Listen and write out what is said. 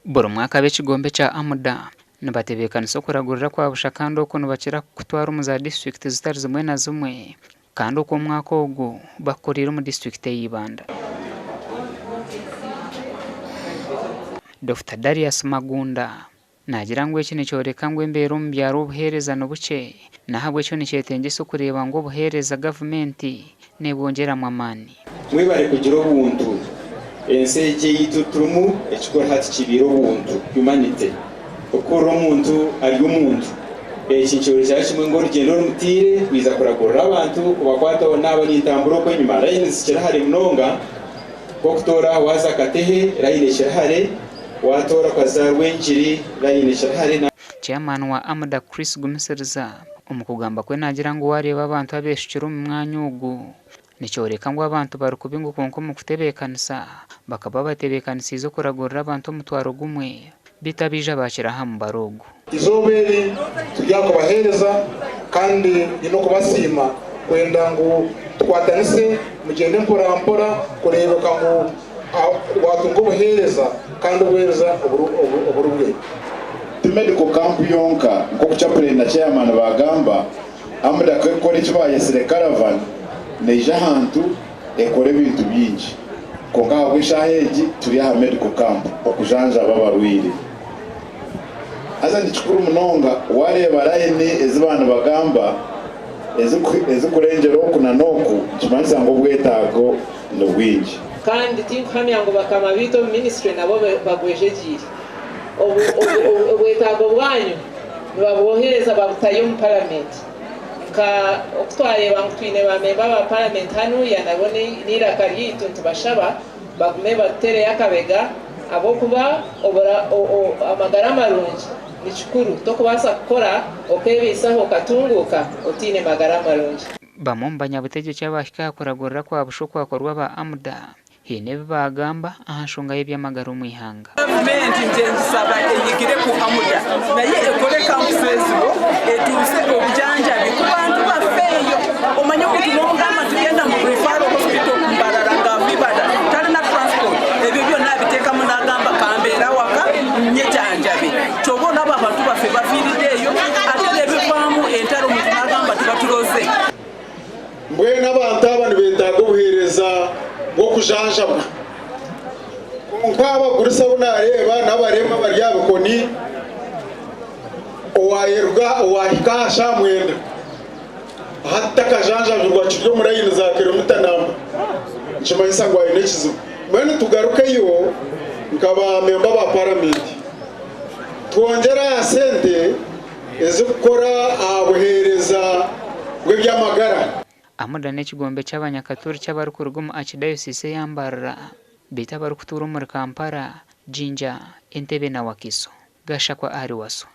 Buri mwaka b'ekigombe kya Amuda nibatebeekanisa okuragurira kwabusha kandi oku nibakira kutwara omu za disitulikiti zitari zimwe na zimwe kandi oku omwaka ogu bakukoreire omu disitulikiti y'Ibanda. Dr. Darius Magunda nagira ngu eki nikyoreka ngu embeera omu byaro obuheereza nibukye nahabwekyo nikyetegyesa okureeba ngu obuheereza gavumenti nebwongeramu amaani. Mwebare kugira obuntu ensi egi yitu turimu ekikora hati kibiire obuntu humanity okura omuntu ari omuntu eki nikyoreka kimwe ngu orugendo rumutiire kwiza kuragurira abantu kubakwataho n'abo nitambura okwo enyuma layini zikirahare munonga nk'okutoora waza Katehe layini ekirahare watora kwa Rwengiri layini ekirahare. Chairman wa Amuda Chris Gumisiriza omu kugamba kwe nagira ngu wareeba abantu abeshukire omu mwanya ogu nikyoreka ngu abantu barikubinga konka omu kutebeekanisa bakaba batebeekanisiize okuragurira abantu omutwaro gumwe bitabija bakiraha mu barogo. Izooba eri tujya kubaheereza kandi ino kubasiima kwenda ngu tukwatanise mugende mpora mpora kureebeka ngu watunga obuheereza kandi obuheereza oburubwe. Medical camp yonka nk'oku chaplain na chairman bagamba Amuda kwekora ekibayesire caravan neija ahantu ekora ebintu bingi konka ahabwa eshaaha egi turi aha medical camp okujanjaba abarwaire. Haza ni kikuru munonga wareeba layini ezi baana bagamba ezikurengera oku na n'oku nikimanyisa ngu obwetaago ni bwingi kandi tinkuhamya ngu bakama biito omu ministry nabo bagwejegiire obwetaago bwanyu nibabwohereza babutayo mu paramenti nka okutwareeba ngu twine bamemba ba paramenti hanuya nabo n'iraka ryaitu ntibashaba bagume batutereyo akabega habwokuba amagara marungi ni kikuru tokubaasa kukora okwebiisaho okatunguuka otiine magara marungi. Bamwe omu banyabutegetsi abahika kuragurira kwabusha okwakorwa ba Amuda hiine ebi bagamba aha nshonga y'ebyamagara omu ihanga. Gavumenti ngisaba eyigire ku Amuda naye ekore campuses etuuse obujanjabi ku bantu baffeeyo omanye omuntu n'omugamba tugenda mu referral hospital Mbarara ng'avibada talina transport ebyo byonna abiteekamu n'agamba kambeera waka nyejanjabi kyoba olaba abantu baffe bafiiriddeeyo ate nebivaamu entalo omuntu n'agamba tubatuloze. Mbwenu abantu aba nibeetaaga obuheereza bw'okujanjabwa nk'abagurisa bunareeba n'abarema bari aha bikoni owahika aha shaaha mwenda hatakajanjabirwa kiri omu layini za kilomita namba nikimanyisa ngu aine ekizibu. Mbwenu tugarukeyo nk'abamemba ba paramenti twongere aha sente ezikukora aha buheereza bw'ebyamagara. Amuda n'ekigombe ky'abanyakaturi ky'abarikuruga omu archdiocese ya Mbarara bita barikutuura omuri Kampala, Jinja, Entebbe na Wakiso. Gashakwa ari Waso.